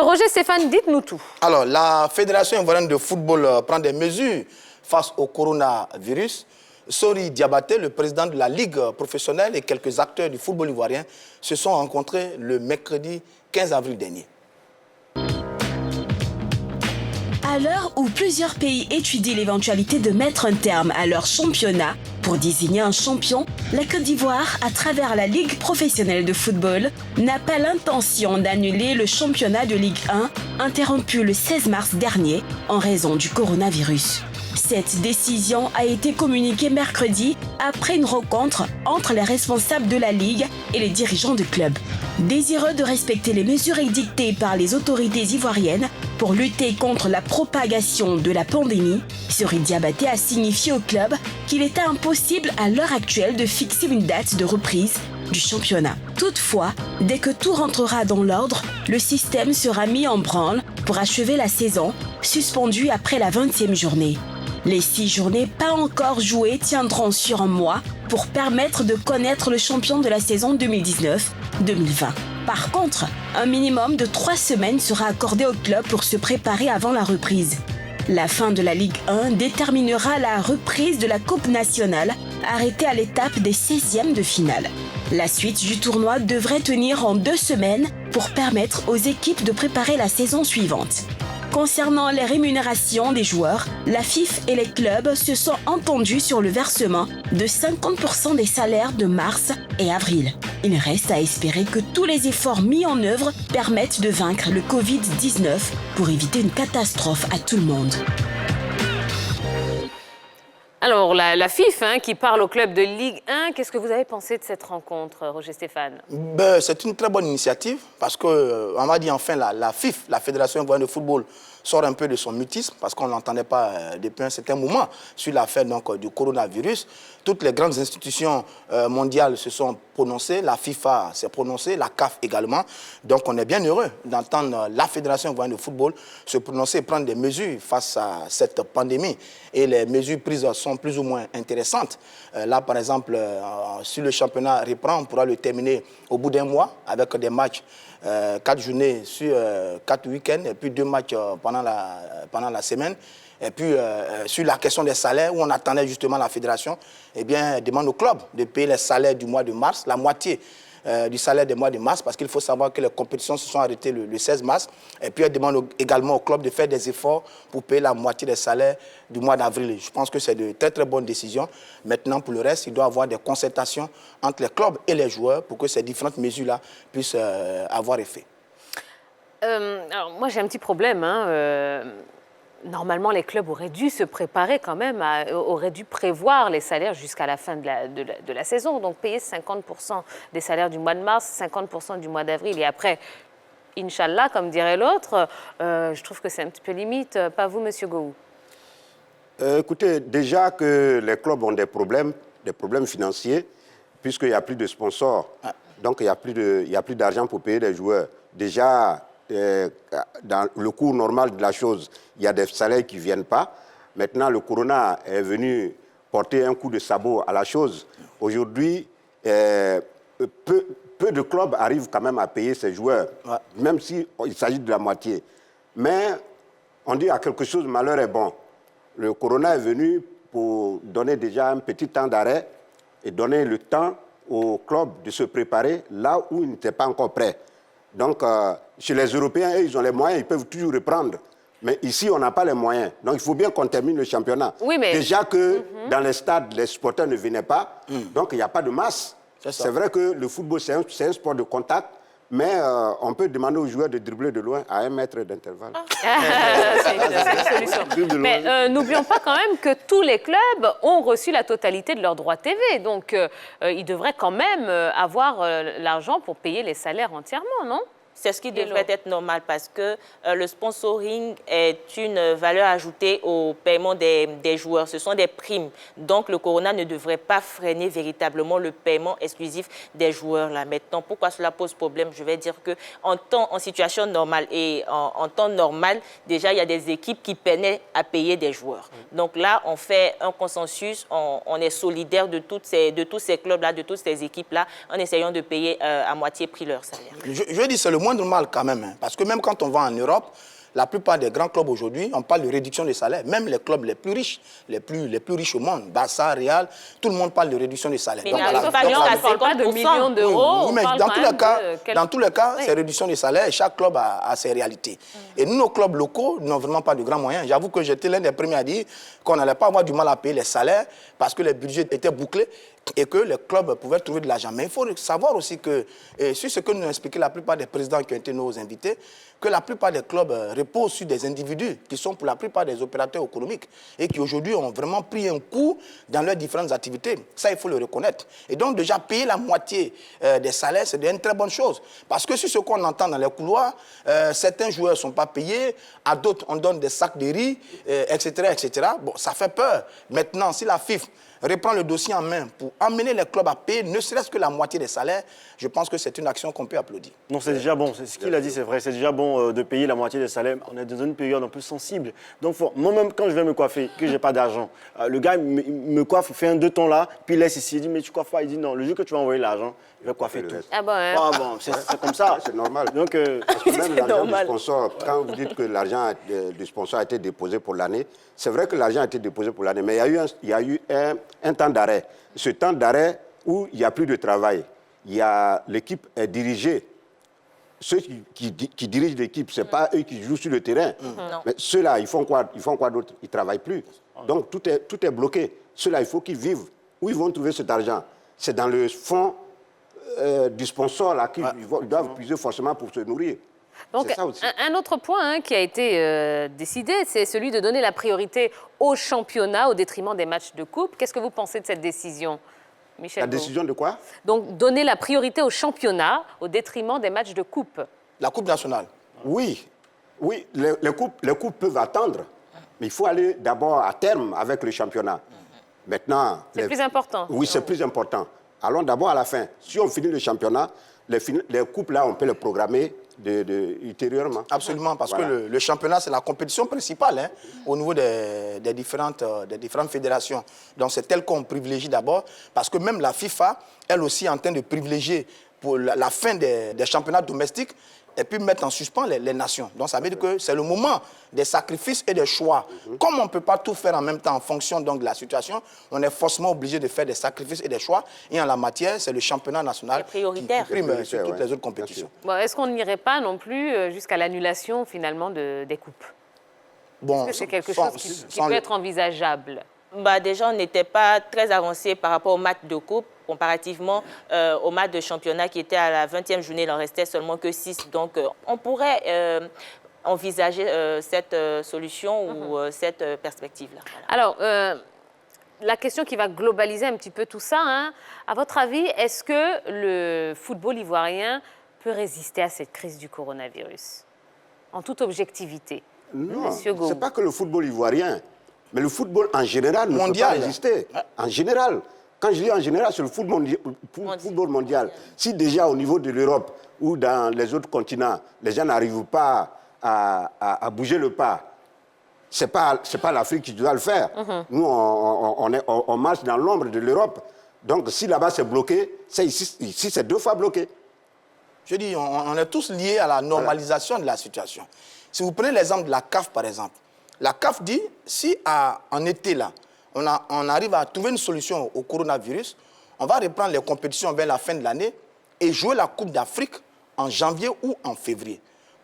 Roger Stéphane, dites-nous tout. Alors, la Fédération ivoirienne de football prend des mesures face au coronavirus. Sori Diabaté, le président de la Ligue professionnelle et quelques acteurs du football ivoirien se sont rencontrés le mercredi 15 avril dernier. À l'heure où plusieurs pays étudient l'éventualité de mettre un terme à leur championnat pour désigner un champion, la Côte d'Ivoire, à travers la Ligue professionnelle de football, n'a pas l'intention d'annuler le championnat de Ligue 1 interrompu le 16 mars dernier en raison du coronavirus. Cette décision a été communiquée mercredi après une rencontre entre les responsables de la Ligue et les dirigeants du club. Désireux de respecter les mesures édictées par les autorités ivoiriennes pour lutter contre la propagation de la pandémie, Sori Diabaté a signifié au club qu'il était impossible à l'heure actuelle de fixer une date de reprise du championnat. Toutefois, dès que tout rentrera dans l'ordre, le système sera mis en branle pour achever la saison, suspendue après la 20e journée. Les 6 journées pas encore jouées tiendront sur un mois pour permettre de connaître le champion de la saison 2019-2020. Par contre, un minimum de 3 semaines sera accordé au club pour se préparer avant la reprise. La fin de la Ligue 1 déterminera la reprise de la Coupe nationale, arrêtée à l'étape des 16e de finale. La suite du tournoi devrait tenir en 2 semaines pour permettre aux équipes de préparer la saison suivante. Concernant les rémunérations des joueurs, la FIF et les clubs se sont entendus sur le versement de 50% des salaires de mars et avril. Il reste à espérer que tous les efforts mis en œuvre permettent de vaincre le Covid-19 pour éviter une catastrophe à tout le monde. Alors, la FIF qui parle au club de Ligue 1, qu'est-ce que vous avez pensé de cette rencontre, Roger Stéphane? C'est une très bonne initiative parce qu'on m'a dit enfin la FIF, la Fédération ivoirienne de football, sort un peu de son mutisme parce qu'on ne l'entendait pas depuis un certain moment sur l'affaire du coronavirus. Toutes les grandes institutions mondiales se sont prononcées, la FIFA s'est prononcée, la CAF également. Donc on est bien heureux d'entendre la Fédération ivoirienne de football se prononcer et prendre des mesures face à cette pandémie. Et les mesures prises sont plus ou moins intéressantes. Là, par exemple, si le championnat reprend, on pourra le terminer au bout d'un mois avec des matchs 4 journées sur 4 week-ends et puis 2 matchs pendant la semaine. Et puis, sur la question des salaires, où on attendait justement la fédération, eh bien, demande au club de payer les salaires du mois de mars, la moitié du salaire du mois de mars, parce qu'il faut savoir que les compétitions se sont arrêtées le 16 mars. Et puis, elle demande également au club de faire des efforts pour payer la moitié des salaires du mois d'avril. Je pense que c'est de très, très bonnes décisions. Maintenant, pour le reste, il doit y avoir des concertations entre les clubs et les joueurs pour que ces différentes mesures-là puissent avoir effet. Alors, moi, j'ai un petit problème. Normalement, les clubs auraient dû se préparer quand même, auraient dû prévoir les salaires jusqu'à la fin de la saison. Donc, payer 50% des salaires du mois de mars, 50% du mois d'avril et après, Inch'Allah, comme dirait l'autre, je trouve que c'est un petit peu limite. Pas vous, Monsieur Gou? Écoutez, déjà que les clubs ont des problèmes financiers, puisqu'il n'y a plus de sponsors, donc il n'y a plus d'argent pour payer les joueurs. Déjà, dans le cours normal de la chose, il y a des salaires qui ne viennent pas. Maintenant, le corona est venu porter un coup de sabot à la chose. Aujourd'hui, peu de clubs arrivent quand même à payer ces joueurs, même s'il s'agit de la moitié. Mais on dit à quelque chose, malheur est bon. Le corona est venu pour donner déjà un petit temps d'arrêt et donner le temps aux clubs de se préparer là où ils n'étaient pas encore prêts. Donc, chez les Européens, ils ont les moyens, ils peuvent toujours reprendre. Mais ici, on n'a pas les moyens. Donc, il faut bien qu'on termine le championnat. Oui, mais... Déjà que dans les stades, les supporters ne venaient pas, donc il n'y a pas de masse. C'est vrai que le football, c'est un sport de contact, mais on peut demander aux joueurs de dribbler de loin à 1 mètre d'intervalle. C'est une solution. Mais n'oublions pas quand même que tous les clubs ont reçu la totalité de leurs droits TV. Donc, ils devraient quand même avoir l'argent pour payer les salaires entièrement, non? C'est ce qui devrait être normal parce que le sponsoring est une valeur ajoutée au paiement des joueurs. Ce sont des primes. Donc, le corona ne devrait pas freiner véritablement le paiement exclusif des joueurs. Là. Maintenant, pourquoi cela pose problème? Je vais dire qu'en situation normale et en temps normal, déjà, il y a des équipes qui peinaient à payer des joueurs. Donc là, on fait un consensus, on est solidaire de tous ces clubs-là, de toutes ces équipes-là, en essayant de payer à moitié prix leur salaire. Je dis, c'est le moins moindre mal quand même. Hein, parce que même quand on va en Europe, la plupart des grands clubs aujourd'hui, on parle de réduction des salaires. Même les clubs les plus riches, les plus riches au monde, Barça, Real, tout le monde parle de réduction des salaires. Mais on ne parle pas de millions d'euros. Oui, mais dans tous les cas, c'est réduction des salaires et chaque club a ses réalités. Et nous, nos clubs locaux n'ont vraiment pas de grands moyens. J'avoue que j'étais l'un des premiers à dire qu'on n'allait pas avoir du mal à payer les salaires parce que les budgets étaient bouclés et que les clubs pouvaient trouver de l'argent. Mais il faut savoir aussi que, sur ce que nous ont expliqué la plupart des présidents qui ont été nos invités, que la plupart des clubs reposent sur des individus qui sont pour la plupart des opérateurs économiques et qui aujourd'hui ont vraiment pris un coup dans leurs différentes activités. Ça, il faut le reconnaître. Et donc déjà payer la moitié des salaires, c'est une très bonne chose. Parce que sur ce qu'on entend dans les couloirs, certains joueurs ne sont pas payés, à d'autres on donne des sacs de riz, etc., etc. Bon, ça fait peur. Maintenant, si la FIFA reprend le dossier en main pour amener les clubs à payer ne serait-ce que la moitié des salaires, je pense que c'est une action qu'on peut applaudir. Non, c'est déjà bon. Ce qu'il a dit, c'est vrai. C'est déjà bon de payer la moitié des salaires. On est dans une période un peu sensible. Donc, moi-même, quand je vais me coiffer, que je n'ai pas d'argent, le gars me coiffe, il fait un 2 temps là, puis il laisse ici. Il dit, mais tu coiffes pas. Il dit, non, le jour que tu vas envoyer l'argent, il va coiffer tout. Ah bon, hein? Ah bon, c'est comme ça. C'est normal. Donc, parce que même l'argent du sponsor, quand vous dites que l'argent du sponsor a été déposé pour l'année, c'est vrai que l'argent a été déposé pour l'année, mais il y a eu un temps d'arrêt. Ce temps d'arrêt où il n'y a plus de travail, l'équipe est dirigée. Ceux qui dirigent l'équipe, ce n'est pas eux qui jouent sur le terrain. Mais ceux-là, ils font quoi d'autre? Ils ne travaillent plus. Donc tout est bloqué. Ceux-là, il faut qu'ils vivent. Où ils vont trouver cet argent? C'est dans le fonds du sponsor là qu'ils doivent puiser forcément pour se nourrir. Donc, un autre point qui a été décidé, c'est celui de donner la priorité au championnat au détriment des matchs de coupe. Qu'est-ce que vous pensez de cette décision, Michel? La décision de quoi? Donc, donner la priorité au championnat au détriment des matchs de coupe. La Coupe nationale? Oui, les coupes peuvent attendre, mais il faut aller d'abord à terme avec le championnat. Maintenant... C'est plus important. Oui, c'est plus important. Allons d'abord à la fin. Si on finit le championnat, les coupes là, on peut les programmer ultérieurement. Absolument, parce que le championnat, c'est la compétition principale hein, au niveau des différentes fédérations. Donc c'est tel qu'on privilégie d'abord, parce que même la FIFA, elle aussi est en train de privilégier pour la fin des championnats domestiques et puis mettre en suspens les nations. Donc ça veut dire que c'est le moment des sacrifices et des choix. Comme on ne peut pas tout faire en même temps en fonction donc, de la situation, on est forcément obligé de faire des sacrifices et des choix. Et en la matière, c'est le championnat national qui prime sur toutes les autres compétitions. Bon, est-ce qu'on n'irait pas non plus jusqu'à l'annulation finalement des coupes? Bon, est-ce que c'est quelque chose qui peut être envisageable? Déjà, on n'était pas très avancé par rapport au match de coupe, comparativement au match de championnat qui était à la 20e journée, il en restait seulement que 6. Donc, on pourrait envisager cette solution ou cette perspective-là. Voilà. Alors, la question qui va globaliser un petit peu tout ça, hein, à votre avis, est-ce que le football ivoirien peut résister à cette crise du coronavirus? En toute objectivité. Non, ce n'est pas que le football ivoirien. Mais le football en général ne peut pas résister. En général. Quand je dis en général, c'est le football mondial. Si déjà au niveau de l'Europe ou dans les autres continents, les gens n'arrivent pas à bouger le pas, ce n'est pas l'Afrique qui doit le faire. Nous, on marche dans l'ombre de l'Europe. Donc si là-bas c'est bloqué, ici c'est 2 fois bloqué. Je dis, on est tous liés à la normalisation de la situation. Si vous prenez l'exemple de la CAF, par exemple, la CAF dit, si en été, là, on arrive à trouver une solution au coronavirus, on va reprendre les compétitions vers la fin de l'année et jouer la Coupe d'Afrique en janvier ou en février.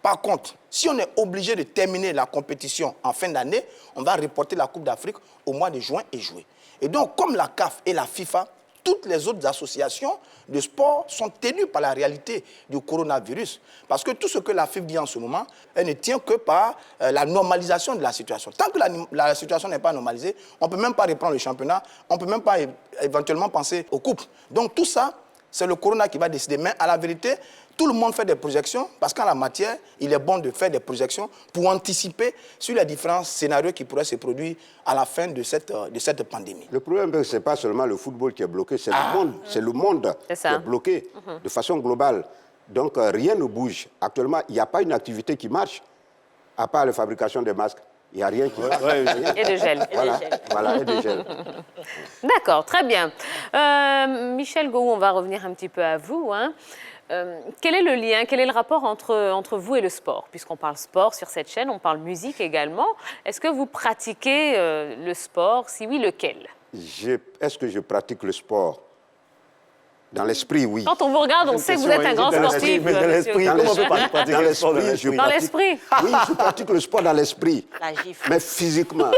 Par contre, si on est obligé de terminer la compétition en fin d'année, on va reporter la Coupe d'Afrique au mois de juin et juillet. Et donc, comme la CAF et la FIFA, toutes les autres associations de sport sont tenues par la réalité du coronavirus. Parce que tout ce que la FIFA dit en ce moment, elle ne tient que par la normalisation de la situation. Tant que la situation n'est pas normalisée, on ne peut même pas reprendre le championnat, on ne peut même pas éventuellement penser aux coupes. Donc tout ça, c'est le corona qui va décider. Mais à la vérité, tout le monde fait des projections, parce qu'en la matière, il est bon de faire des projections pour anticiper sur les différents scénarios qui pourraient se produire à la fin de cette pandémie. Le problème, ce n'est pas seulement le football qui est bloqué, c'est le monde qui est bloqué de façon globale. Donc rien ne bouge. Actuellement, il n'y a pas une activité qui marche, à part la fabrication des masques. Il n'y a rien qui... Et de gel. Voilà, et de gel. D'accord, très bien. Michel Gou, on va revenir un petit peu à vous. Hein. Quel est le lien, quel est le rapport entre vous et le sport? Puisqu'on parle sport sur cette chaîne, on parle musique également. Est-ce que vous pratiquez le sport? Si oui, lequel? Est-ce que je pratique le sport? Dans l'esprit, oui. Quand on vous regarde, on sait que vous êtes un grand sportif. Mais dans l'esprit, comment on peut pratiquer le sport dans l'esprit? Dans l'esprit? Oui, je pratique le sport dans l'esprit. La gifle. Mais physiquement.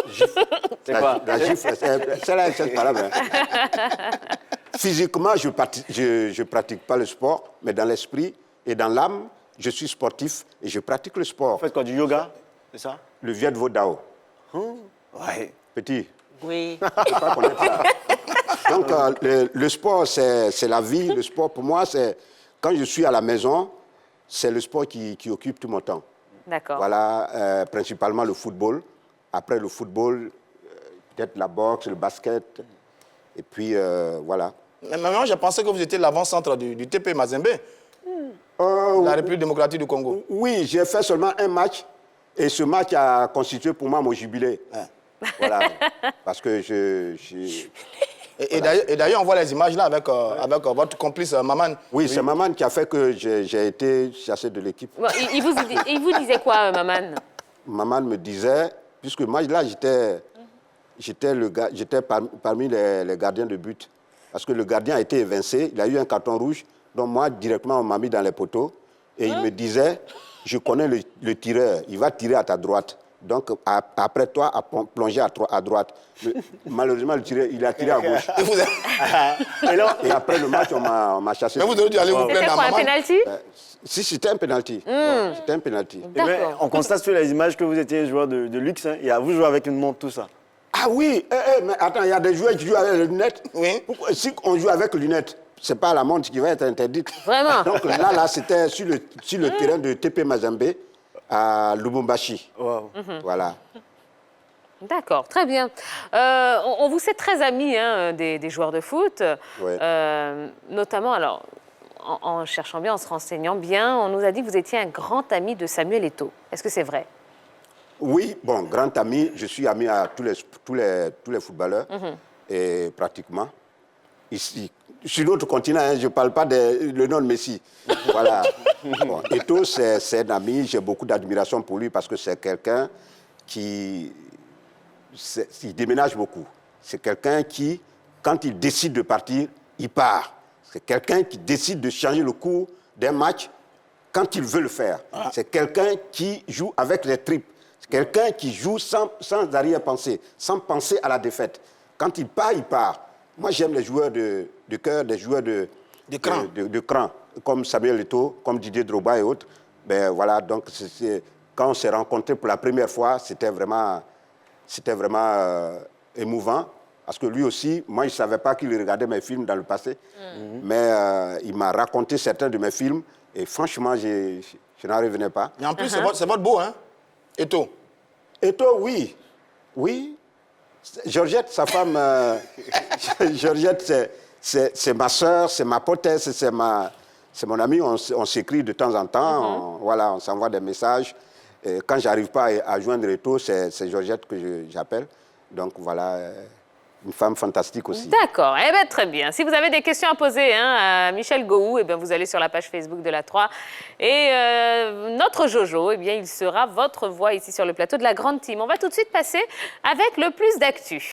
C'est quoi? La gifle, c'est là cette parole. Physiquement, je ne pratique pas le sport, mais dans l'esprit et dans l'âme, je suis sportif et je pratique le sport. Vous faites quoi, du yoga? C'est ça? Le Viet Vo Dao. Ouais. Petit. Oui. Je pas connaître ça. Donc, le sport, c'est la vie. Le sport, pour moi, c'est... Quand je suis à la maison, c'est le sport qui occupe tout mon temps. D'accord. Voilà, principalement le football. Après le football, peut-être la boxe, le basket. Et puis, voilà. Mais maintenant, j'ai pensé que vous étiez l'avant-centre du TP Mazembe, la République démocratique du Congo. Oui, j'ai fait seulement un match. Et ce match a constitué pour moi mon jubilé. Voilà. Parce que Et d'ailleurs, on voit les images là avec votre complice Maman. Oui, c'est Maman qui a fait que j'ai été chassé de l'équipe. Bon, il vous disait quoi, Maman? Maman me disait, puisque moi là, j'étais parmi les gardiens de but. Parce que le gardien a été évincé, il a eu un carton rouge. Donc moi, directement, on m'a mis dans les poteaux. Et il me disait, je connais le tireur, il va tirer à ta droite. Donc, après toi, à plonger à droite. Mais, malheureusement, il a tiré à gauche. Et après le match, on m'a chassé. Mais vous auriez dû aller vous plaindre à C'était quoi, un Maman. penalty? Si, c'était un penalty. C'était un penalty. Eh bien, on constate sur les images que vous étiez joueur de luxe. Hein, et vous jouez avec une montre, tout ça. Ah oui, mais attends, il y a des joueurs qui jouent avec les lunettes. Oui. Si on joue avec les lunettes, ce n'est pas la montre qui va être interdite. Vraiment? Donc là c'était sur le terrain de TP Mazembe à Lubumbashi. Wow. Voilà. D'accord, très bien. On vous sait très amis hein, des joueurs de foot, Ouais. notamment, alors, en cherchant bien, en se renseignant bien, on nous a dit que vous étiez un grand ami de Samuel Eto'o. Est-ce que c'est vrai? Oui, bon, grand ami, je suis ami à tous les footballeurs, et pratiquement. Ici, sur l'autre continent, hein, je ne parle pas le nom de Messi. Voilà. Bon, Eto'o, c'est un ami, j'ai beaucoup d'admiration pour lui parce que c'est quelqu'un qui il déménage beaucoup. C'est quelqu'un qui, quand il décide de partir, il part. C'est quelqu'un qui décide de changer le cours d'un match quand il veut le faire. C'est quelqu'un qui joue avec les tripes. C'est quelqu'un qui joue sans arrière-pensée, sans penser à la défaite. Quand il part, il part. Moi, j'aime les joueurs de cœur, des joueurs de cran, comme Samuel Eto'o, comme Didier Drogba et autres. Ben, voilà, donc, quand on s'est rencontrés pour la première fois, c'était vraiment émouvant. Parce que lui aussi, moi, je ne savais pas qu'il regardait mes films dans le passé. Mais il m'a raconté certains de mes films. Et franchement, je n'en revenais pas. Et en plus, c'est votre beau, hein, Eto'o. Eto'o, oui. Oui. Georgette, sa femme, Georgette, c'est ma soeur, c'est ma potesse, c'est mon amie. On s'écrit de temps en temps. On s'envoie des messages. Et quand je n'arrive pas à joindre Eto'o, c'est Georgette que j'appelle. Donc voilà, une femme fantastique aussi. D'accord, eh bien, très bien. Si vous avez des questions à poser hein, à Michel Gou, eh bien, vous allez sur la page Facebook de la 3. Et notre Jojo, eh bien, il sera votre voix ici sur le plateau de la Grande Team. On va tout de suite passer avec le plus d'actu.